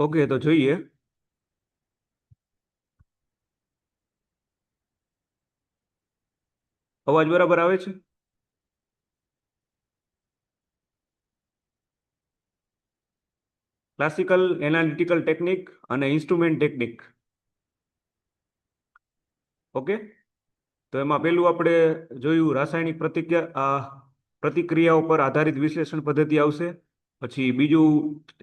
Okay, તો જોઈએ. અવાજ બરાબર આવે છે? ક્લાસિકલ એનાલિટિકલ ટેકનિક અને ઇન્સ્ટ્રુમેન્ટ ટેકનિક. ઓકે, તો એમાં પેલું આપણે જોયું રાસાયણિક પ્રતિક્રિયાઓ પર આધારિત વિશ્લેષણ પદ્ધતિ આવશે. પછી બીજું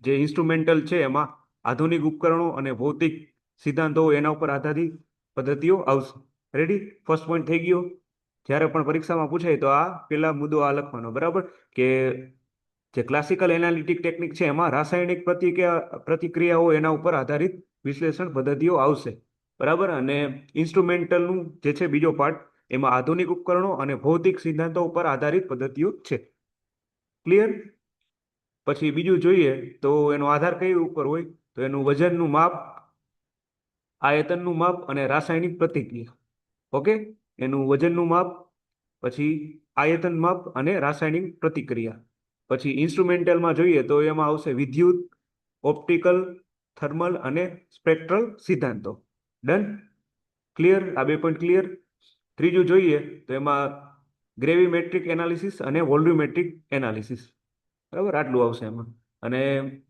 જે ઇન્સ્ટ્રુમેન્ટલ છે એમાં આધુનિક ઉપકરણો અને ભૌતિક સિદ્ધાંતો એના ઉપર આધારિત પદ્ધતિઓ આવશે. રેડી? ફર્સ્ટ પોઈન્ટ થઈ ગયો. જ્યારે પણ પરીક્ષામાં પૂછાય તો આ પેલા મુદ્દો આ લખવાનો, બરાબર? કે જે ક્લાસિકલ એનાલિટિક ટેકનિક છે એમાં રાસાયણિક પ્રતિક્રિયાઓ એના ઉપર આધારિત વિશ્લેષણ પદ્ધતિઓ આવશે, બરાબર? અને ઇન્સ્ટ્રુમેન્ટલનું જે છે બીજો પાર્ટ, એમાં આધુનિક ઉપકરણો અને ભૌતિક સિદ્ધાંતો ઉપર આધારિત પદ્ધતિઓ છે. ક્લિયર? પછી બીજું જોઈએ તો એનો આધાર કઈ ઉપર હોય, તો એનું વજનનું માપ, આયતનનું માપ અને રાસાયણિક પ્રતિક્રિયા. ઓકે, એનું વજનનું માપ, પછી આયતન માપ અને રાસાયણિક પ્રતિક્રિયા. પછી ઇન્સ્ટ્રુમેન્ટલમાં જોઈએ તો એમાં આવશે વિદ્યુત, ઓપ્ટિકલ, થર્મલ અને સ્પેક્ટ્રલ સિદ્ધાંતો. ડન? ક્લિયર? આ બે પોઈન્ટ ક્લિયર. ત્રીજું જોઈએ તો એમાં ગ્રેવિમેટ્રિક એનાલિસિસ અને વોલ્યુમેટ્રિક એનાલિસિસ, બરાબર? આટલું આવશે એમાં. અને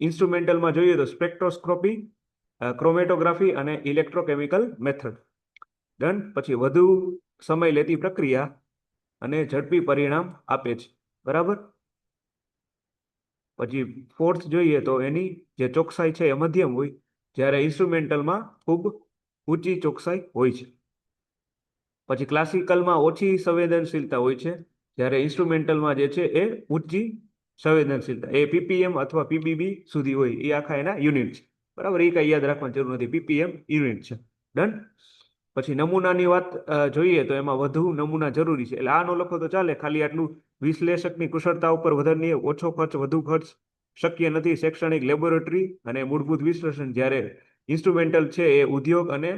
ઇન્સ્ટ્રુમેન્ટલમાં જોઈએ તો સ્પેક્ટ્રોસ્કોપી, ક્રોમેટોગ્રાફી અને ઇલેક્ટ્રોકેમિકલ મેથડ. ડન? પછી વધુ સમય લેતી પ્રક્રિયા અને ઝડપી પરિણામ આપે છે, બરાબર? પછી ફોર્થ જોઈએ તો એની જે ચોકસાઈ છે એ મધ્યમ હોય, જ્યારે ઇન્સ્ટ્રુમેન્ટલમાં ખૂબ ઊંચી ચોકસાઈ હોય છે. પછી ક્લાસિકલમાં ઓછી સંવેદનશીલતા હોય છે, જ્યારે ઇન્સ્ટ્રુમેન્ટલમાં જે છે એ ઊંચી સંવેદનશીલતા, એ પીપીએમ અથવા પીબીબી સુધી હોય. એ આખા એના યુનિટ છે, બરાબર? એ કઈ યાદ રાખવાની જરૂર નથી, પીપીએમ યુનિટ છે. ડન? પછી નમૂનાની વાત જોઈએ તો એમાં વધુ નમૂના જરૂરી છે, એટલે આ નો લખો તો ચાલે, ખાલી આટલું. વિશ્લેષકની કુશળતા ઉપર વધારે ઓછો ખર્ચ, વધુ ખર્ચ શક્ય નથી. શૈક્ષણિક લેબોરેટરી અને મૂળભૂત વિશ્લેષણ, જ્યારે ઇન્સ્ટ્રુમેન્ટલ છે એ ઉદ્યોગ અને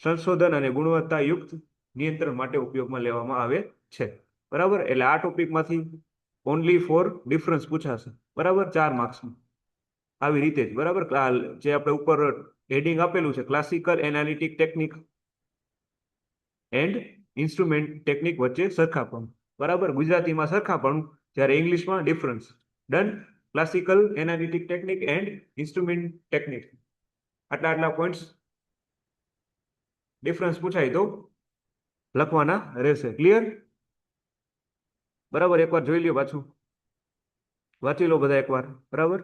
સંશોધન અને ગુણવત્તાયુક્ત નિયંત્રણ માટે ઉપયોગમાં લેવામાં આવે છે, બરાબર? એટલે આ ટોપિકમાંથી ઓનલી ફોર ડિફરન્સ પૂછાશે, બરાબર? 4 માર્ક્સમાં આવી રીતે જ, બરાબર? જે આપણે ઉપર હેડિંગ આપેલું છે, classical analytic technique and instrument technique વચ્ચે સરખાપણું, બરાબર? ગુજરાતીમાં સરખાપણું, જ્યારે ઇંગ્લિશમાં difference. Done? Classical analytic technique and instrument technique, આટલા પોઈન્ટ્સ ડિફરન્સ પૂછાય તો લખવાના રહેશે. ક્લિયર? બરાબર? એકવાર જોઈ લ્યો, પાછું વાંચી લો બધા એકવાર, બરાબર?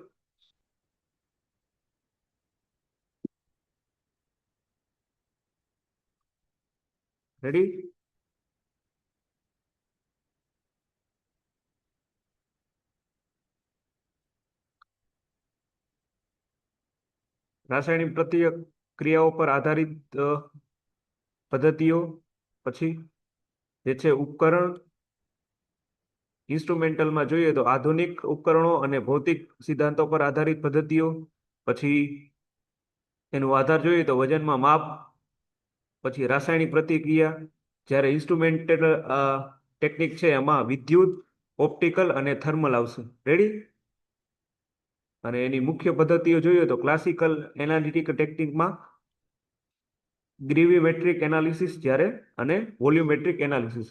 રેડી? રાસાયણિક પ્રતિક્રિયાઓ પર આધારિત પદ્ધતિઓ, પછી જે છે ઉપકરણ. ઇન્સ્ટ્રુમેન્ટલમાં જોઈએ તો આધુનિક ઉપકરણો અને ભૌતિક સિદ્ધાંતો પર આધારિત પદ્ધતિઓ. પછી એનું આધાર જોઈએ તો વજનમાં માપ, પછી રાસાયણિક પ્રતિક્રિયા, જ્યારે ઇન્સ્ટ્રુમેન્ટલ ટેકનિક છે એમાં વિદ્યુત, ઓપ્ટિકલ અને થર્મલ આવશે. રેડી? અને એની મુખ્ય પદ્ધતિઓ જોઈએ તો ક્લાસિકલ એનાલિટિક ટેકનિકમાં ગ્રેવિમેટ્રિક એનાલિસિસ, જ્યારે અને વોલ્યુમેટ્રિક એનાલિસિસ.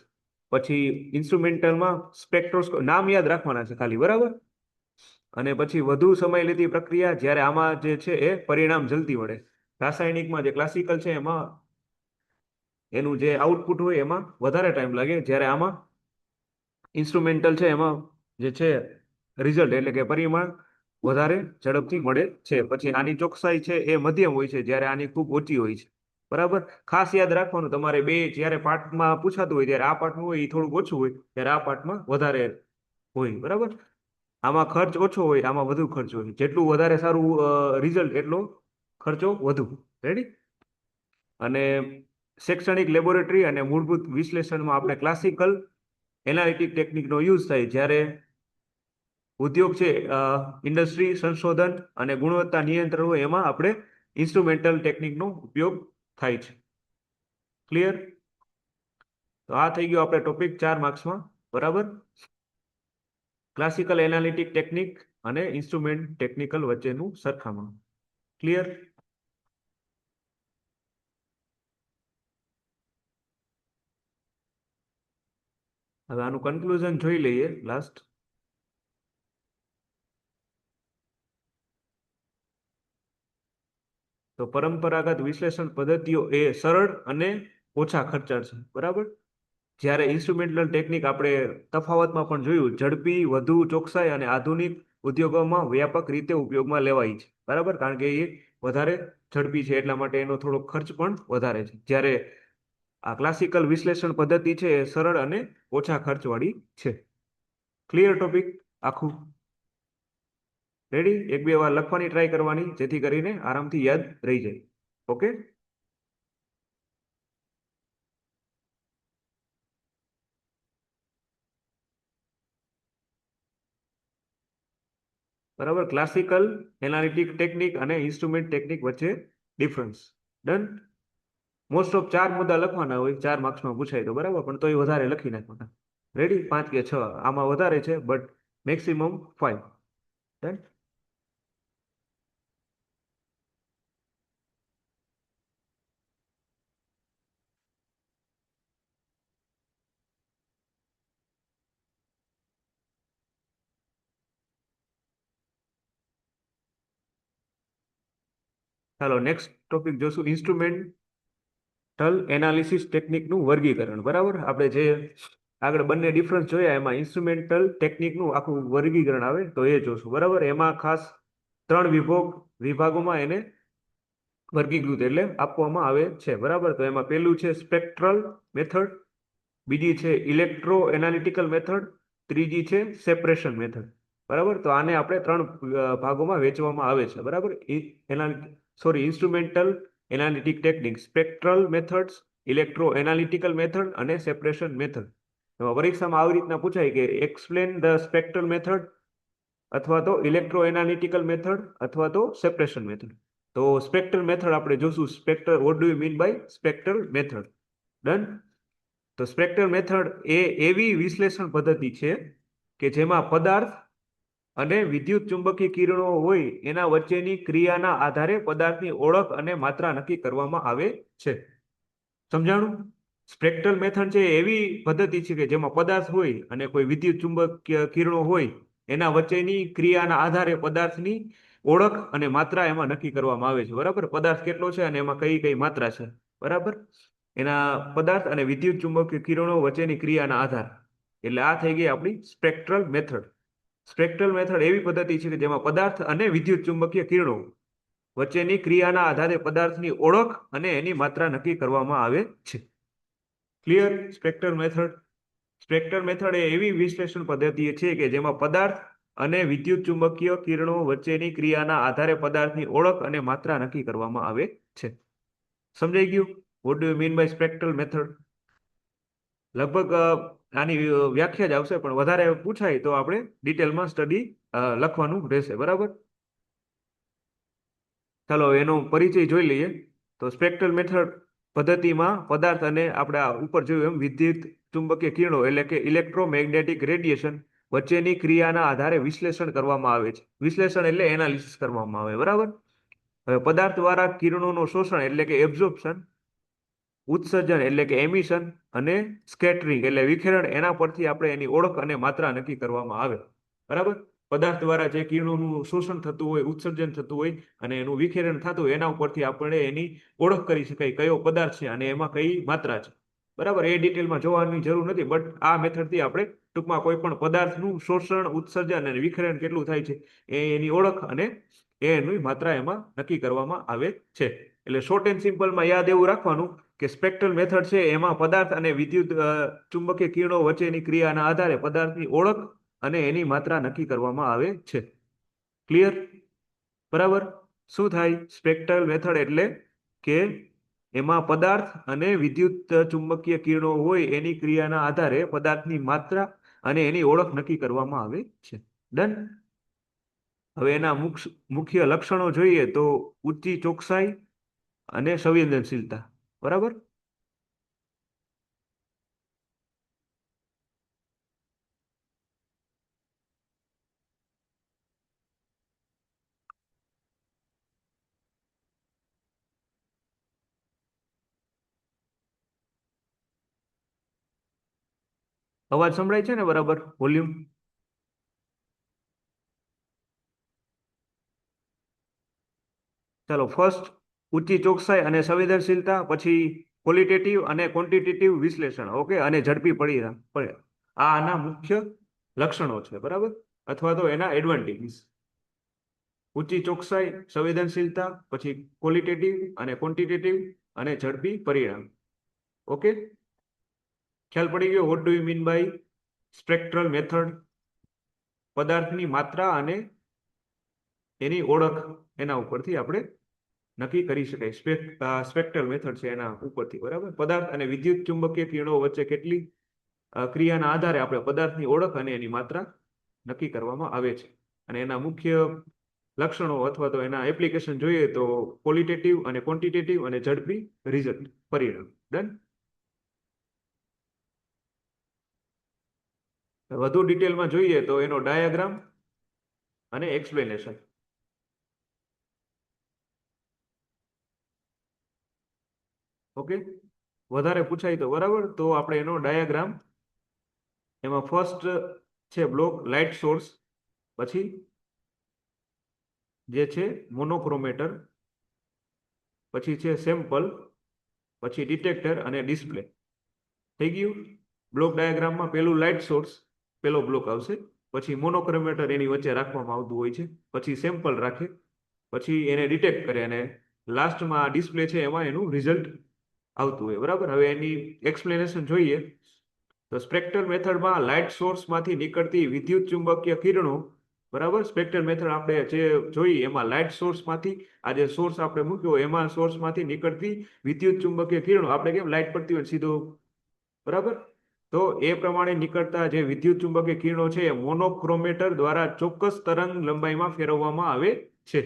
પછી ઇન્સ્ટ્રુમેન્ટલમાં સ્પેક્ટ્રોસ્કોપ, નામ યાદ રાખવાના છે ખાલી, બરાબર? અને પછી વધુ સમય લેતી પ્રક્રિયા, જ્યારે આમાં જે છે એ પરિણામ જલ્દી મળે. રાસાયણિકમાં જે ક્લાસિકલ છે એમાં એનું જે આઉટપુટ હોય એમાં વધારે ટાઈમ લાગે, જ્યારે આમાં ઇન્સ્ટ્રુમેન્ટલ છે એમાં જે છે રિઝલ્ટ એટલે કે પરિણામ વધારે ઝડપથી મળે છે. પછી આની ચોકસાઈ છે એ મધ્યમ હોય છે, જ્યારે આની ખૂબ ઓછી હોય છે, બરાબર? ખાસ યાદ રાખવાનું, તમારે બે જ્યારે પાર્ટમાં પૂછાતું હોય ત્યારે આ પાર્ટનું હોય એ થોડુંક ઓછું હોય, ત્યારે આ પાર્ટમાં વધારે હોય, બરાબર? આમાં ખર્ચ ઓછો હોય, આમાં વધુ ખર્ચ હોય. જેટલું વધારે સારું રિઝલ્ટ એટલો ખર્ચો વધુ. રેડી? અને શૈક્ષણિક લેબોરેટરી અને મૂળભૂત વિશ્લેષણમાં આપણે ક્લાસિકલ એનાલિટિક ટેકનિકનો યુઝ થાય, જ્યારે ઉદ્યોગ છે, ઇન્ડસ્ટ્રી, સંશોધન અને ગુણવત્તા નિયંત્રણ હોય, એમાં આપણે ઇન્સ્ટ્રુમેન્ટલ ટેકનિકનો ઉપયોગ થાય છે. ક્લિયર? તો આ થઈ ગયો આપણે ટોપિક 4 માર્ક્સમાં, બરાબર? ક્લાસિકલ એનાલિટિક ટેકનિક અને ઇન્સ્ટ્રુમેન્ટ ટેકનિકલ વચ્ચેનું સરખામણ. ક્લિયર? હવે આનું કન્ક્લુઝન જોઈ લઈએ લાસ્ટ. તો પરંપરાગત વિશ્લેષણ પદ્ધતિઓ એ સરળ અને ઓછા ખર્ચાળ છે, બરાબર. જ્યારે ઇન્સ્ટ્રુમેન્ટલ ટેકનિક આપણે તફાવતમાં પણ જોયું, ઝડપી, વધુ ચોકસાઈ અને આધુનિક ઉદ્યોગોમાં વ્યાપક રીતે ઉપયોગમાં લેવાય છે, બરાબર, કારણ કે એ વધારે ઝડપી છે એટલા માટે એનો થોડો ખર્ચ પણ વધારે છે. જ્યારે આ ક્લાસિકલ વિશ્લેષણ પદ્ધતિ છે એ સરળ અને ઓછા ખર્ચવાળી છે. ક્લિયર ટોપિક આખું? રેડી? એક બે વાર લખવાની ટ્રાય કરવાની જેથી કરીને આરામથી યાદ રહી જાય. ઓકે. બરાબર. ક્લાસિકલ એનાલિટિક ટેકનિક અને ઇન્સ્ટ્રુમેન્ટ ટેકનિક વચ્ચે ડિફરન્સ. ડન. મોસ્ટ ઓફ 4 મુદ્દા લખવાના હોય, 4 માર્ક્સમાં પૂછાય તો, બરાબર, પણ તોય વધારે લખી નાખવાના. રેડી? 5 કે 6 આમાં વધારે છે, બટ મેક્સિમમ 5. ડન. ચાલો નેક્સ્ટ ટોપિક જોશું, ઇન્સ્ટ્રુમેન્ટલ એનાલિસિસ ટેકનિકનું વર્ગીકરણ. બરાબર, આપણે જે આગળ બંને ડિફરન્સ જોયા એમાં ઇન્સ્ટ્રુમેન્ટલ ટેકનિકનું આખું વર્ગીકરણ આવે તો એ જોશું. બરાબર, એમાં ખાસ 3 વિભાગોમાં એને વર્ગીકૃત એટલે આપવામાં આવે છે. બરાબર, તો એમાં પહેલું છે સ્પેક્ટ્રલ મેથડ, બીજી છે ઇલેક્ટ્રો એનાલિટિકલ મેથડ, ત્રીજી છે સેપરેશન મેથડ. બરાબર, તો આને આપણે 3 ભાગોમાં વહેંચવામાં આવે છે. બરાબર, instrumental analytic technique, spectral methods, electro analytical method અને સેપરેશન મેથડ. એમાં પરીક્ષામાં આવી રીતના પૂછાય કે એક્સપ્લેન ધ સ્પેક્ટ્રલ મેથડ, અથવા તો ઇલેક્ટ્રો એનાલિટિકલ મેથડ, અથવા તો સેપરેશન મેથડ. તો સ્પેક્ટ્રલ મેથડ આપણે જોશું. Spectral, what do you mean by spectral method? Done. તો સ્પેક્ટ્રલ મેથડ એ એવી વિશ્લેષણ પદ્ધતિ છે કે જેમાં પદાર્થ અને વિદ્યુત ચુંબકીય કિરણો હોય એના વચ્ચેની ક્રિયાના આધારે પદાર્થની ઓળખ અને માત્રા નક્કી કરવામાં આવે છે. સમજાણું? સ્પેક્ટ્રલ મેથડ છે એવી પદ્ધતિ છે કે જેમાં પદાર્થ હોય અને કોઈ વિદ્યુત ચુંબકીય કિરણો હોય એના વચ્ચેની ક્રિયાના આધારે પદાર્થની ઓળખ અને માત્રા એમાં નક્કી કરવામાં આવે છે. બરાબર, પદાર્થ કેટલો છે અને એમાં કઈ કઈ માત્રા છે. બરાબર, એના પદાર્થ અને વિદ્યુત ચુંબકીય કિરણો વચ્ચેની ક્રિયાના આધાર. એટલે આ થઈ ગઈ આપણી સ્પેક્ટ્રલ મેથડ. સ્પેક્ટ્રલ મેથડ એવી પદ્ધતિ છે કે જેમાં પદાર્થ અને વિદ્યુત ચુંબકીય કિરણો વચ્ચેની ક્રિયાના આધારે પદાર્થની ઓળખ અને એની માત્રા નક્કી કરવામાં આવે છે. Clear? Spectral method. Spectral method એ એવી વિશ્લેષણ પદ્ધતિ છે કે જેમાં પદાર્થ અને વિદ્યુત ચુંબકીય કિરણો વચ્ચેની ક્રિયાના આધારે પદાર્થની ઓળખ અને માત્રા નક્કી કરવામાં આવે છે. સમજાઈ ગયું? What do you mean by spectral method? લગભગ આની વ્યાખ્યા જ આવશે, પણ વધારે પૂછાય તો આપણે ડિટેલમાં સ્ટડી લખવાનું રહેશે. બરાબર, ચાલો એનો પરિચય જોઈ લઈએ. તો સ્પેક્ટ્રલ મેથડ પદ્ધતિમાં પદાર્થ અને આપણે ઉપર જોયું એમ વિદ્યુત ચુંબકીય કિરણો એટલે કે ઇલેક્ટ્રોમેગ્નેટિક રેડિયેશન વચ્ચેની ક્રિયાના આધારે વિશ્લેષણ કરવામાં આવે છે. વિશ્લેષણ એટલે એનાલિસિસ કરવામાં આવે. બરાબર, હવે પદાર્થ દ્વારા કિરણોનું શોષણ એટલે કે એબ્ઝોર્પ્શન, ઉત્સર્જન એટલે કે એમિશન, અને સ્કેટરિંગ એટલે વિખેરણ, એના પરથી આપણે એની ઓળખ અને માત્રા નક્કી કરવામાં આવે. બરાબર, પદાર્થ દ્વારા જે કિરણોનું શોષણ થતું હોય, ઉત્સર્જન થતું હોય અને એનું વિખેરણ થતું હોય એના ઉપરથી આપણે એની ઓળખ કરી શકાય કયો પદાર્થ છે અને એમાં કઈ માત્રા છે. બરાબર, એ ડિટેલમાં જોવાની જરૂર નથી, બટ આ મેથડથી આપણે ટૂંકમાં કોઈ પણ પદાર્થનું શોષણ, ઉત્સર્જન અને વિખેરણ કેટલું થાય છે એની ઓળખ અને એની માત્રા એમાં નક્કી કરવામાં આવે છે. એટલે શોર્ટ એન્ડ સિમ્પલમાં યાદ એવું રાખવાનું કે સ્પેક્ટ્રલ મેથડ છે એમાં પદાર્થ અને વિદ્યુત ચુંબકીય કિરણો વચ્ચેની ક્રિયાના આધારે પદાર્થની ઓળખ અને એની માત્રા નક્કી કરવામાં આવે છે. ક્લિયર? બરાબર, શું થાય? સ્પેક્ટ્રલ મેથડ એટલે કે એમાં પદાર્થ અને વિદ્યુત ચુંબકીય કિરણો હોય એની ક્રિયાના આધારે પદાર્થની માત્રા અને એની ઓળખ નક્કી કરવામાં આવે છે. ડન. હવે એના મુખ્ય લક્ષણો જોઈએ તો ઊંચી ચોકસાઈ અને સંવેદનશીલતા. બરાબર, અવાજ સંભળાય છે ને બરાબર? વોલ્યુમ? ચાલો, ફર્સ્ટ ઊંચી ચોકસાઈ અને સંવેદનશીલતા, પછી ક્વોલિટેટિવ અને ક્વોન્ટિટેટિવ વિશ્લેષણ, ઓકે, અને ઝડપી પરિણામ પડે. આ આના મુખ્ય લક્ષણો છે, બરાબર, અથવા તો એના એડવાન્ટેજીસ. ઊંચી ચોકસાઈ, સંવેદનશીલતા, પછી ક્વોલિટેટિવ અને ક્વોન્ટિટેટિવ, અને ઝડપી પરિણામ. ઓકે, ખ્યાલ પડી ગયો? What do you mean by spectral method? પદાર્થની માત્રા અને એની ઓળખ, એના ઉપરથી આપણે નક્કી કરી શકાય. સ્પેક્ટ્રલ મેથડ છે એના ઉપરથી, બરાબર. પદાર્થ અને વિદ્યુત ચુંબકીય કિરણો વચ્ચે કેટલી ક્રિયાના આધારે આપણે પદાર્થની ઓળખ અને એની માત્રા નક્કી કરવામાં આવે છે. અને એના મુખ્ય લક્ષણો અથવા તો એના એપ્લિકેશન જોઈએ તો ક્વોલિટેટિવ અને ક્વોન્ટિટેટિવ અને ઝડપી રિઝલ્ટ, પરિણામ. ડન. વધુ ડિટેલમાં જોઈએ તો એનો ડાયાગ્રામ અને એક્સપ્લેનેશન. ઓકે, વધારે પૂછાય તો બરાબર, તો આપણે એનો ડાયાગ્રામ, એમાં ફર્સ્ટ છે બ્લોક લાઇટ સોર્સ, પછી જે છે મોનોક્રોમેટર, પછી છે સેમ્પલ, પછી ડિટેક્ટર અને ડિસ્પ્લે. થઈ ગયું? બ્લોક ડાયાગ્રામમાં પેલું લાઇટ સોર્સ, પેલો બ્લોક આવશે, પછી મોનોક્રોમેટર એની વચ્ચે રાખવામાં આવતું હોય છે, પછી સેમ્પલ રાખે, પછી એને ડિટેક્ટ કરે, અને લાસ્ટમાં ડિસ્પ્લે છે એમાં એનું રિઝલ્ટ આવતું હોય, બરાબર. હવે એની એક્સપ્લેનેશન જોઈએ તો સ્પેક્ટ્રલ મેથડમાં લાઇટ સોર્સમાંથી નીકળતી વિદ્યુત ચુંબકીય કિરણો, બરાબર. સ્પેક્ટ્રલ મેથડ આપણે જે જોઈએ એમાં લાઇટ સોર્સમાંથી, આ જે સોર્સ આપણે મૂક્યો એમાં સોર્સમાંથી નીકળતી વિદ્યુત ચુંબકીય કિરણો, આપણે કેમ લાઇટ પડતી હોય સીધો, બરાબર, તો એ પ્રમાણે નીકળતા જે વિદ્યુત ચુંબકીય કિરણો છે એ મોનોક્રોમેટર દ્વારા ચોક્કસ તરંગ લંબાઈમાં ફેરવવામાં આવે છે,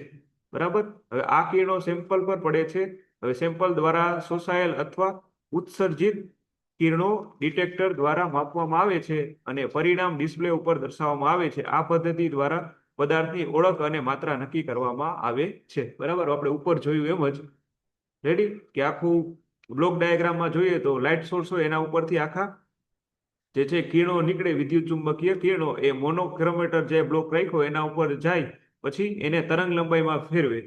બરાબર. હવે આ કિરણો સેમ્પલ પર પડે છે. હવે સેમ્પલ દ્વારા શોષાયેલ અથવા ઉત્સર્જિત કિરણો ડિટેક્ટર દ્વારા માપવામાં આવે છે અને પરિણામ ડિસ્પ્લે ઉપર દર્શાવવામાં આવે છે. આ પદ્ધતિ દ્વારા પદાર્થની ઓળખ અને માત્રા નક્કી કરવામાં આવે છે, બરાબર. આપણે ઉપર જોયું એમ જ, રેડી, કે આખું બ્લોક ડાયાગ્રામમાં જોઈએ તો લાઇટ સોર્સ હોય એના ઉપરથી આખા જે છે કિરણો નીકળે, વિદ્યુત ચુંબકીય કિરણો, એ મોનોક્રોમેટર જે બ્લોક રાખ્યો એના ઉપર જાય, પછી એને તરંગ લંબાઈમાં ફેરવે.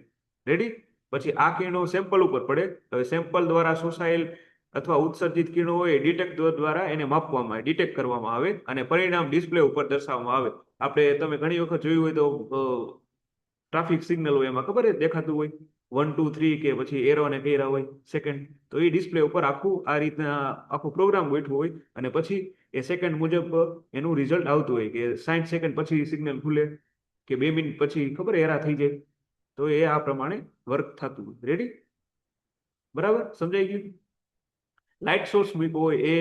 રેડી. પછી આ કિરણો સેમ્પલ ઉપર પડે. હવે સેમ્પલ દ્વારા શોષાયેલ અથવા ઉત્સર્જિત કિરણો હોય ડિટેક્ટર દ્વારા એને માપવામાં આવે, ડિટેક્ટ કરવામાં આવે, અને પરિણામ ડિસ્પ્લે ઉપર દર્શાવવામાં આવે. આપણે, તમે ઘણી વખત જોયું હોય તો ટ્રાફિક સિગ્નલ હોય એમાં ખબર દેખાતું હોય 1 2 3 કે પછી એરો ને કર્યા હોય સેકન્ડ, તો એ ડિસ્પ્લે ઉપર આખું આ રીતના આખું પ્રોગ્રામ ગોઠવું હોય, અને પછી એ સેકન્ડ મુજબ એનું રિઝલ્ટ આવતું હોય કે 60 સેકન્ડ પછી સિગ્નલ ખુલે કે 2 મિનિટ પછી ખબર એરા થઈ જાય, તો એ આ પ્રમાણે વર્ક થતું હોય. રેડી, બરાબર, સમજાઈ ગયું? લાઇટ સોર્સ મૂક્યો હોય એ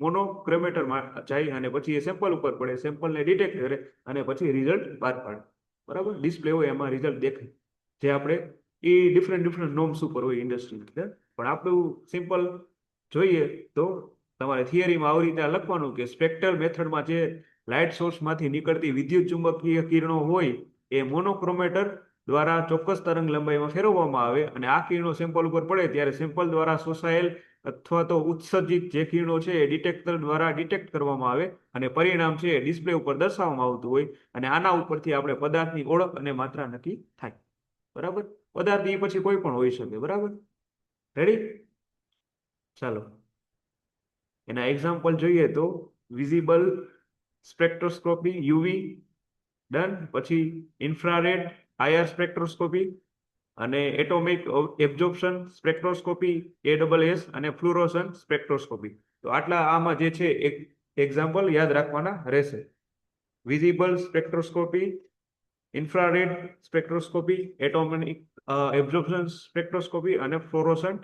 મોનોક્રોમેટરમાં જાય, અને પછી એ સેમ્પલ ઉપર પડે, સેમ્પલને ડિટેક્ટ કરે, અને પછી રિઝલ્ટ બહાર પાડે, બરાબર. ડિસ્પ્લે હોય એમાં રિઝલ્ટ દેખાય, જે આપણે એ ડિફરન્ટ ડિફરન્ટ નોર્મ્સ ઉપર હોય ઇન્ડસ્ટ્રી, પણ આપણું સિમ્પલ જોઈએ તો તમારે થિયરીમાં આવી રીતે લખવાનું કે સ્પેક્ટ્રલ મેથડમાં જે લાઇટ સોર્સમાંથી નીકળતી વિદ્યુત ચુંબકીય કિરણો હોય એ મોનોક્રોમેટર દ્વારા ચોક્કસ તરંગ લંબાઈમાં ફેરવવામાં આવે, અને આ કિરણો સેમ્પલ ઉપર પડે ત્યારે સેમ્પલ દ્વારા શોષાયેલ અથવા તો ઉત્સર્જિત જે કિરણો છે એ ડિટેક્ટર દ્વારા ડિટેક્ટ કરવામાં આવે, અને પરિણામ છે એ ડિસ્પ્લે ઉપર દર્શાવવામાં આવતું હોય, અને આના ઉપરથી આપણે પદાર્થની ઓળખ અને માત્રા નક્કી થાય, બરાબર. પદાર્થ એ પછી કોઈ પણ હોઈ શકે, બરાબર. રેડી. ચાલો, એના એક્ઝામ્પલ જોઈએ તો વિઝિબલ સ્પેક્ટ્રોસ્કોપી, યુવી, ડન. પછી ઇન્ફ્રારેડ આઈઆર સ્પેક્ટ્રોસ્કોપી, અને એટોમિક એબ્ઝોર્પ્શન સ્પેક્ટ્રોસ્કોપી, ASS, અને ફ્લુરોસન સ્પેક્ટ્રોસ્કોપી. તો આટલા આમાં જે છે એક એક્ઝામ્પલ યાદ રાખવાના રહેશે. Visible spectroscopy, infrared spectroscopy, atomic absorption spectroscopy, અને fluorescent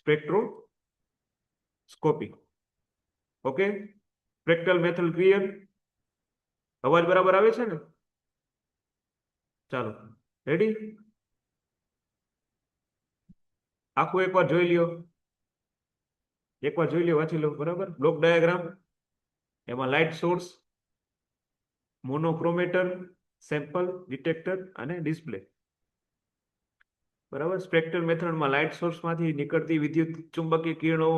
spectroscopy. Okay, spectral method clear? અવાજ બરાબર આવે છે ને? ચાલો, રેડી. આખું એકવાર જોઈ લ્યો, એકવાર જોઈ લ્યો, વાંચી લો, બરાબર. બ્લોક ડાયાગ્રામ, એમાં લાઇટ સોર્સ, મોનોક્રોમેટર, સેમ્પલ, ડિટેક્ટર અને ડિસ્પ્લે, બરાબર. સ્પેક્ટ્રલ મેથડમાં લાઇટ સોર્સમાંથી નીકળતી વિદ્યુત ચુંબકીય કિરણો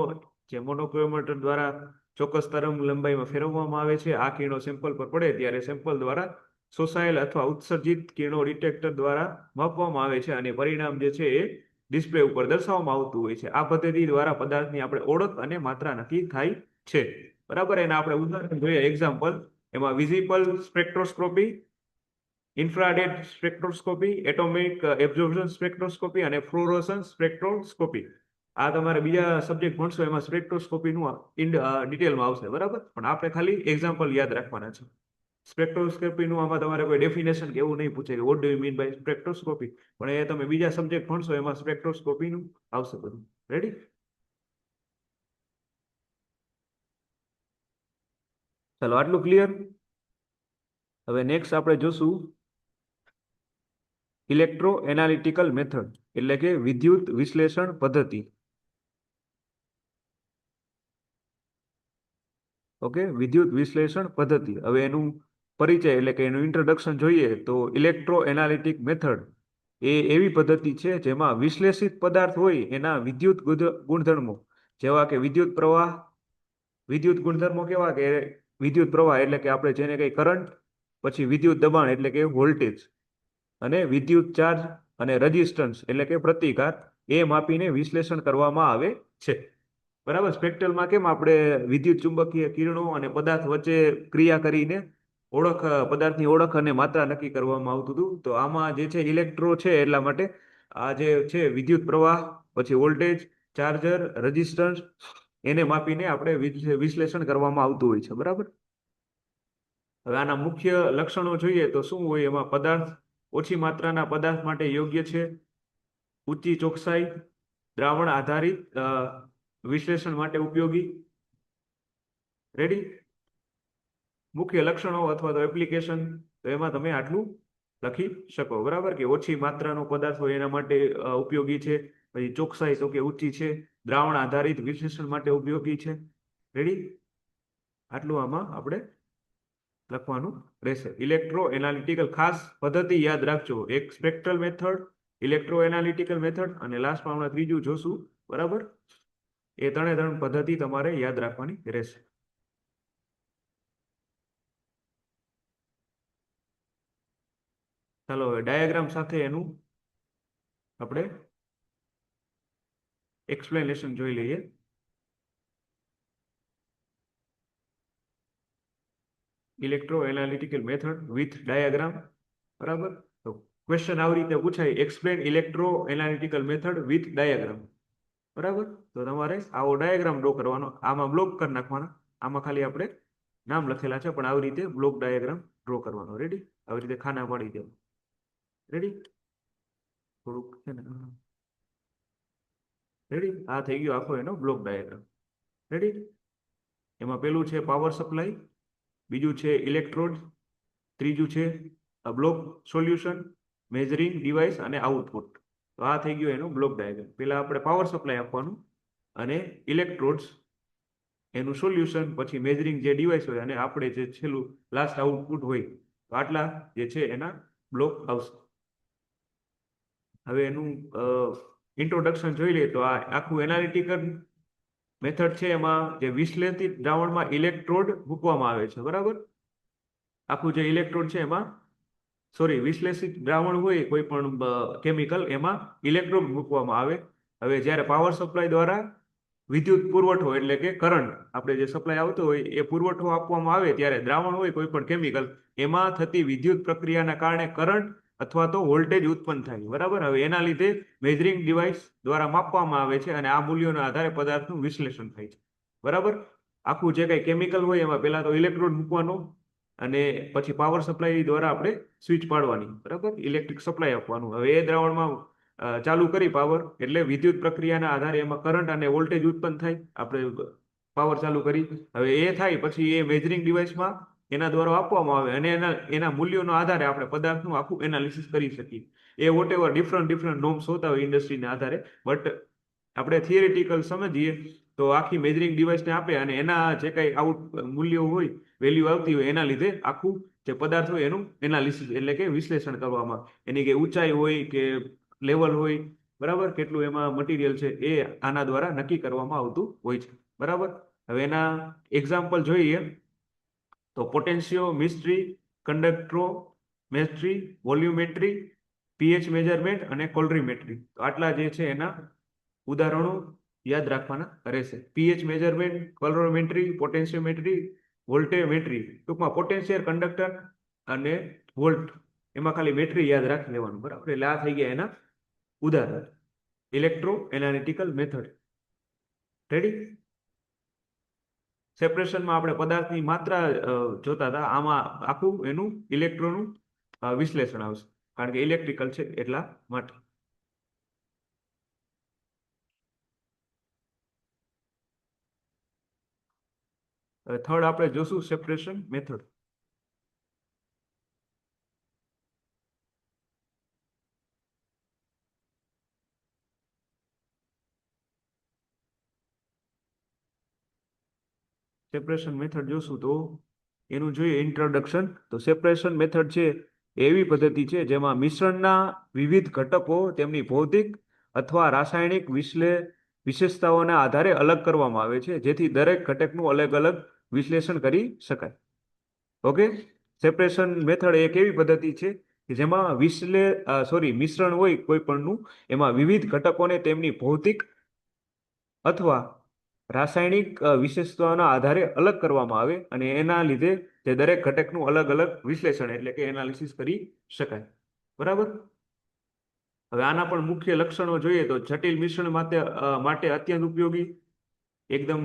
જે મોનોક્રોમેટર દ્વારા ચોક્કસ તરંગ લંબાઈમાં ફેરવવામાં આવે છે. આ કિરણો સેમ્પલ પર પડે ત્યારે સેમ્પલ દ્વારા શોષાયેલ અથવા ઉત્સર્જિત કિરણો ડિટેક્ટર દ્વારા માપવામાં આવે છે અને પરિણામ જે છે એ ડિસ્પ્લે ઉપર દર્શાવવામાં આવતું હોય છે. આ પદ્ધતિ દ્વારા પદાર્થની આપણે ઓળખ અને માત્રા નક્કી થાય છે. બરાબર. એના આપણે ઉદાહરણ જોઈએ, એક્ઝામ્પલ. એમાં visible spectroscopy, infrared spectroscopy, atomic absorption spectroscopy અને ફ્લોરોસન્સ સ્પેક્ટ્રોસ્કોપી. આ તમારે બીજા સબ્જેક્ટ ભણશો એમાં સ્પેક્ટ્રોસ્કોપીનું ડિટેલમાં આવશે. બરાબર. પણ આપણે ખાલી એક્ઝામ્પલ યાદ રાખવાના છે. સ્પેક્ટ્રોસ્કોપીનું આમાં તમારે કોઈ ડેફિનેશન કે એવું નહીં પૂછે કે what do you mean by spectroscopy, પણ એ તમે બીજા સબ્જેક્ટ ભણશો એમાં સ્પેક્ટ્રોસ્કોપીનું આવશે બધું. રેડી? ચાલો, આટલું ક્લિયર. હવે નેક્સ્ટ આપણે જોશું ઇલેક્ટ્રો એનાલિટિકલ મેથડ, એટલે કે વિદ્યુત વિશ્લેષણ પદ્ધતિ. ઓકે, વિદ્યુત વિશ્લેષણ પદ્ધતિ. હવે એનું પરિચય એટલે કે એનું ઇન્ટ્રોડક્શન જોઈએ તો ઇલેક્ટ્રો એનાલિટિક મેથડ એ એવી પદ્ધતિ છે જેમાં વિશ્લેષિત પદાર્થ હોય એના વિદ્યુત ગુણધર્મો, જેવા કે વિદ્યુત પ્રવાહ. વિદ્યુત ગુણધર્મો કેવા કે વિદ્યુત પ્રવાહ એટલે કે આપણે જેને કઈ કરંટ, પછી વિદ્યુત દબાણ એટલે કે વોલ્ટેજ, અને વિદ્યુત ચાર્જ અને રેઝિસ્ટન્સ એટલે કે પ્રતિકાર, એ માપીને વિશ્લેષણ કરવામાં આવે છે. બરાબર. સ્પેક્ટ્રલમાં કેમ આપણે વિદ્યુત ચુંબકીય કિરણો અને પદાર્થ વચ્ચે ક્રિયા કરીને પદાર્થની ઓળખ અને માત્રા નક્કી કરવામાં આવતું હતું. તો આમાં જે છે ઇલેક્ટ્રો છે એટલા માટે આ જે છે વિદ્યુત પ્રવાહ, પછી વોલ્ટેજ, ચાર્જર, રેઝિસ્ટન્સ, એને માપીને આપણે વિશ્લેષણ કરવામાં આવતું હોય છે. બરાબર. હવે આના મુખ્ય લક્ષણો જોઈએ તો શું હોય એમાં? પદાર્થ ઓછી માત્રાના પદાર્થ માટે યોગ્ય છે, ઊંચી ચોકસાઈ, દ્રાવણ આધારિત વિશ્લેષણ માટે ઉપયોગી. રેડી? મુખ્ય લક્ષણો અથવા તો એપ્લિકેશન, તો એમાં તમે આટલું લખી શકો. બરાબર. કે ઓછી માત્રાનો પદાર્થ હોય એના માટે ઉપયોગી છે, પછી ચોકસાઈ તો કે ઊંચી છે, દ્રાવણ આધારિત વિશ્લેષણ માટે ઉપયોગી છે. રેડી? આટલું આમાં આપણે લખવાનું રહેશે. ઇલેક્ટ્રો એનાલિટિકલ ખાસ પદ્ધતિ યાદ રાખજો, એક spectral method, electro analytical method, અને લાસ્ટમાં હમણાં ત્રીજું જોશું. બરાબર. એ ત્રણ પદ્ધતિ તમારે યાદ રાખવાની રહેશે. ચાલો, હવે ડાયાગ્રામ સાથે એનું આપણે એક્સપ્લેનેશન જોઈ લઈએ. Electro analytical method with diagram. બરાબર. તો ક્વેશ્ચન આવી રીતે પૂછાય, explain electro analytical method with diagram. બરાબર. તો તમારે આવો ડાયાગ્રામ ડ્રો કરવાનો, આમાં બ્લોક કરી નાખવાના. આમાં ખાલી આપણે નામ લખેલા છે, પણ આવી રીતે બ્લોક ડાયાગ્રામ ડ્રો કરવાનો. રેડી? આવી રીતે ખાના પાડી દેવા. રેડી? થોડુંક છે ને. રેડી? આ થઈ ગયો આખો એનો બ્લોક ડાયાગ્રામ. રેડી? એમાં પેલું છે પાવર સપ્લાય, બીજું છે ઇલેક્ટ્રોડ, ત્રીજું છે બ્લોક સોલ્યુશન, મેઝરિંગ ડિવાઇસ અને આઉટપુટ. તો આ થઈ ગયો એનો બ્લોક ડાયાગ્રામ. પેલા આપણે પાવર સપ્લાય આપવાનું, અને ઇલેક્ટ્રોડ્સ એનું સોલ્યુશન, પછી મેઝરિંગ જે ડિવાઇસ હોય, અને આપણે જે છેલ્લું લાસ્ટ આઉટપુટ હોય. તો આટલા જે છે એના બ્લોક આવશે. હવે એનું ઇન્ટ્રોડક્શન જોઈ લઈએ તો આ આખું એનાલિટિકલ મેથડ છે, એમાં જે વિશ્લેષિત દ્રાવણમાં ઇલેક્ટ્રોડ મૂકવામાં આવે છે. બરાબર. આખું જે ઇલેક્ટ્રોડ છે એમાં, સોરી, વિશ્લેષિત દ્રાવણ હોય કોઈ પણ કેમિકલ, એમાં ઇલેક્ટ્રોડ મૂકવામાં આવે. હવે જ્યારે પાવર સપ્લાય દ્વારા વિદ્યુત પુરવઠો એટલે કે કરંટ, આપણે જે સપ્લાય આવતો હોય એ પુરવઠો આપવામાં આવે ત્યારે દ્રાવણ હોય કોઈ પણ કેમિકલ, એમાં થતી વિદ્યુત પ્રક્રિયાના કારણે કરંટ અથવા તો વોલ્ટેજ ઉત્પન્ન થાય. બરાબર. હવે એના લીધે મેઝરિંગ ડિવાઇસ દ્વારા માપવામાં આવે છે, અને આ મૂલ્યોના આધારે પદાર્થનું વિશ્લેષણ થાય છે. બરાબર. આખું જે કઈ કેમિકલ હોય એમાં પહેલા તો ઇલેક્ટ્રોડ મૂકવાનો, અને પછી પાવર સપ્લાય દ્વારા આપણે સ્વિચ પાડવાની. બરાબર. ઇલેક્ટ્રિક સપ્લાય આપવાનું. હવે એ દ્રાવણમાં ચાલુ કરી પાવર, એટલે વિદ્યુત પ્રક્રિયાના આધારે એમાં કરંટ અને વોલ્ટેજ ઉત્પન્ન થાય. આપણે પાવર ચાલુ કરી, હવે એ થાય પછી એ મેઝરિંગ ડિવાઇસમાં એના દ્વારા આપવામાં આવે, અને એના મૂલ્યોના આધારે આપણે પદાર્થનું આખું એનાલિસિસ કરી શકીએ. એ વોટ એવર ડિફરન્ટ નોર્મ્સ હોતા હોય ઇન્ડસ્ટ્રીના આધારે, બટ આપણે થિયરિટિકલ સમજીએ તો આખી મેઝરિંગ ડિવાઇસને આપે, અને એના જે કઈ આઉટ મૂલ્યો હોય, વેલ્યુ આવતી હોય, એના લીધે આખું જે પદાર્થ હોય એનું એનાલિસિસ એટલે કે વિશ્લેષણ કરવામાં આવે. એની કે ઊંચાઈ હોય કે લેવલ હોય, બરાબર, કેટલું એમાં મટીરિયલ છે, એ આના દ્વારા નક્કી કરવામાં આવતું હોય છે. બરાબર. હવે એના એક્ઝામ્પલ જોઈએ તો પોટેન્શિયોમેટ્રી, કંડક્ટરોમેટ્રી, વોલ્યુમેટ્રી, પીએચ મેજરમેન્ટ અને કોલરીમેટ્રી. તો આટલા જે છે એના ઉદાહરણો યાદ રાખવાના રહેશે. પીએચ મેજરમેન્ટ, કોલરીમેટ્રી, પોટેન્શિયોમેટ્રી, વોલ્ટેમેટ્રી, ટૂંકમાં પોટેન્શિયલ, કંડક્ટર અને વોલ્ટ, એમાં ખાલી મેટ્રી યાદ રાખી લેવાનું, બરાબર. એટલે આ થઈ ગયા એના ઉદાહરણ. Electro analytical method. રેડી? સેપરેશનમાં આપણે પદાર્થની માત્રા જોતા હતા, આમાં આખું એનું ઇલેક્ટ્રોનું વિશ્લેષણ આવશે, કારણ કે ઇલેક્ટ્રિકલ છે એટલા માટે. થર્ડ આપણે જોશું સેપરેશન મેથડ. સેપરેશન મેથડ જોશું તો એનું જોઈએ ઇન્ટ્રોડક્શન. તો સેપરેશન મેથડ છે એવી પદ્ધતિ છે જેમાં મિશ્રણના વિવિધ ઘટકો તેમની ભૌતિક અથવા રાસાયણિક વિશેષતાઓના આધારે અલગ કરવામાં આવે છે, જેથી દરેક ઘટકનું અલગ અલગ વિશ્લેષણ કરી શકાય. ઓકે. સેપરેશન મેથડ એક એવી પદ્ધતિ છે કે જેમાં મિશ્રણ હોય કોઈ પણનું, એમાં વિવિધ ઘટકોને તેમની ભૌતિક અથવા રાસાયણિક વિશેષતાઓના આધારે અલગ કરવામાં આવે અને એના લીધે તે દરેક ઘટકનું અલગ અલગ વિશ્લેષણ એટલે કે એનાલિસિસ કરી શકાય, બરાબર. હવે આના પણ મુખ્ય લક્ષણો જોઈએ તો જટિલ મિશ્રણ માટે અત્યંત ઉપયોગી. એકદમ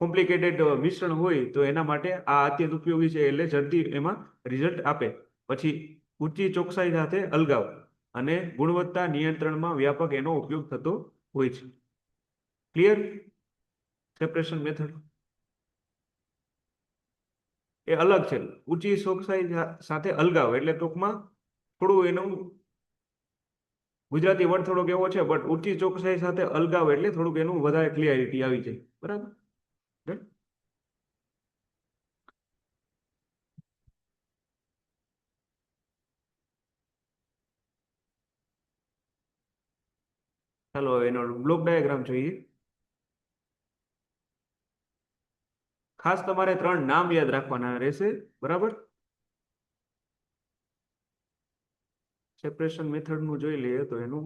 કોમ્પ્લિકેટેડ મિશ્રણ હોય તો એના માટે આ અત્યંત ઉપયોગી છે, એટલે ઝડપી એમાં રિઝલ્ટ આપે. પછી ઊંચી ચોકસાઈ સાથે અલગાવ અને ગુણવત્તા નિયંત્રણમાં વ્યાપક એનો ઉપયોગ થતો હોય છે. ક્લિયર? સેપરેશન મેથડ એ અલગ છે. ઊંચી ચોકસાઈ સાથે અલગાવ એટલે ટૂંકમાં થોડું એનું ગુજરાતી વર્ડ થોડોક એવો છે, બટ ઊંચી ચોકસાઈ સાથે અલગાવ એટલે થોડુંક એનું વધારે ક્લિયરિટી આવી જાય, બરાબર. ચાલો એનો બ્લોક ડાયાગ્રામ જોઈએ. ખાસ તમારે 3 નામ યાદ રાખવાના રહેશે, બરાબર. સેપરેશન મેથડનું જોઈ લઈએ તો એનું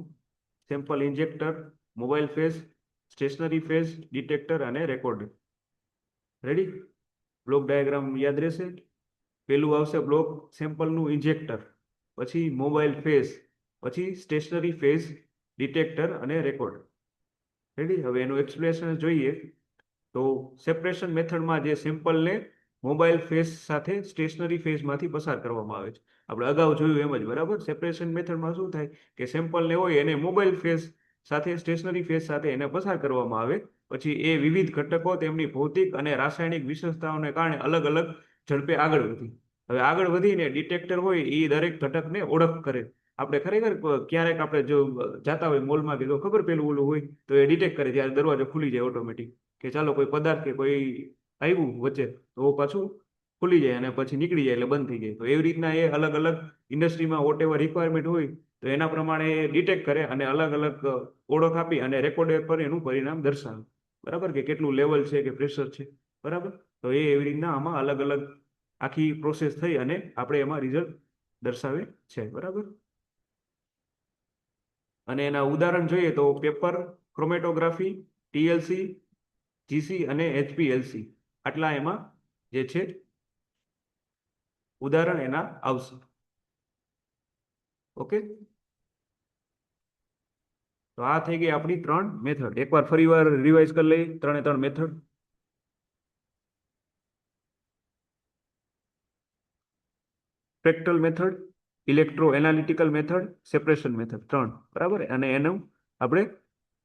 sample injector, mobile phase, stationary phase, detector અને રેકોર્ડર. રેડી? બ્લોક ડાયાગ્રામ યાદ રહેશે. પેલું આવશે બ્લોક સેમ્પલનું ઇન્જેક્ટર, પછી મોબાઈલ ફેઝ, પછી સ્ટેશનરી ફેઝ, ડિટેક્ટર અને રેકોર્ડર. રેડી? હવે એનું એક્સપ્લેનેશન જોઈએ તો સેપરેશન મેથડમાં જે સેમ્પલને મોબાઈલ ફેઝ સાથે સ્ટેશનરી ફેઝમાંથી પસાર કરવામાં આવે છે. આપણે અગાઉ જોયું એમ જ, બરાબર. સેપરેશન મેથડમાં શું થાય કે સેમ્પલને હોય એને મોબાઈલ ફેઝ સાથે સ્ટેશનરી ફેઝ સાથે એને પસાર કરવામાં આવે, પછી એ વિવિધ ઘટકો તેમની ભૌતિક અને રાસાયણિક વિશેષતાઓને કારણે અલગ અલગ ઝડપે આગળ વધી. હવે આગળ વધીને ડિટેક્ટર હોય એ દરેક ઘટકને ઓળખ કરે. આપણે ખરેખર ક્યારેક આપણે જો જાતા હોય મોલમાં કે તો ખબર પેલું ઓલું હોય તો એ ડિટેક્ટ કરે, ત્યારે દરવાજો ખુલી જાય ઓટોમેટિક, કે ચાલો કોઈ પદાર્થ કે કોઈ આવ્યું વચ્ચે તો પાછું ખુલી જાય અને પછી નીકળી જાય એટલે બંધ થઈ જાય. તો એવી રીતના એ અલગ અલગ ઇન્ડસ્ટ્રીમાં વોટ એવર રિક્વાયરમેન્ટ હોય તો એના પ્રમાણે ડિટેક્ટ કરે અને અલગ અલગ ઓળખ આપી અને રેકોર્ડર પર એનું પરિણામ દર્શાવે, બરાબર, કે કેટલું લેવલ છે કે પ્રેશર છે, બરાબર. તો એ એવી રીતના આમાં અલગ અલગ આખી પ્રોસેસ થઈ અને આપણે એમાં રિઝલ્ટ દર્શાવે છે, બરાબર. અને એના ઉદાહરણ જોઈએ તો પેપર ક્રોમેટોગ્રાફી, ટીએલસી, જીસી અને એચપીએલસી, આટલા એમાં જે છે ઉદાહરણ એના આવશે. ઓકે. તો આ થઈ ગઈ આપણી 3 મેથડ. એકવાર ફરી વાર રિવાઇઝ કરી લઈએ 3 method. Spectral method, electro analytical method, separation method, 3, બરાબર. અને એનું આપણે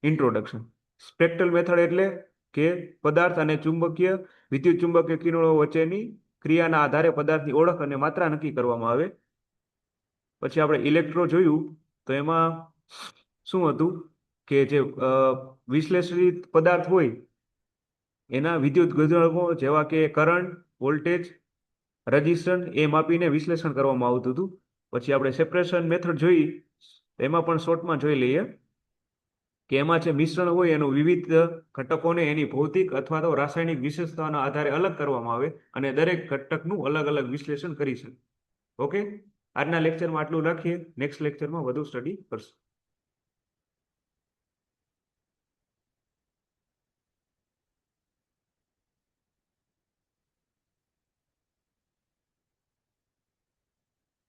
ઇન્ટ્રોડક્શન. સ્પેક્ટ્રલ મેથડ એટલે કે પદાર્થ અને ચુંબકીય વિદ્યુત ચુંબકીય કિરણો વચ્ચેની ક્રિયાના આધારે પદાર્થની ઓળખ અને માત્રા નક્કી કરવામાં આવે. પછી આપણે ઇલેક્ટ્રો જોયું તો એમાં શું હતું કે જે વિશ્લેષિત પદાર્થ હોય એના વિદ્યુત ગુણધર્મો જેવા કે કરંટ, વોલ્ટેજ, રેઝિસ્ટન્સ એ માપીને વિશ્લેષણ કરવામાં આવતું હતું. પછી આપણે સેપરેશન મેથડ જોઈ, એમાં પણ શોર્ટમાં જોઈ લઈએ કે એમાં છે મિશ્રણ હોય એનું વિવિધ ઘટકોને એની ભૌતિક અથવા તો રાસાયણિક વિશેષતાઓના આધારે અલગ કરવામાં આવે અને દરેક ઘટકનું અલગ અલગ વિશ્લેષણ કરી શકે. ઓકે, આજના લેક્ચરમાં આટલું રાખીએ. નેક્સ્ટ લેક્ચરમાં વધુ સ્ટડી કરશું.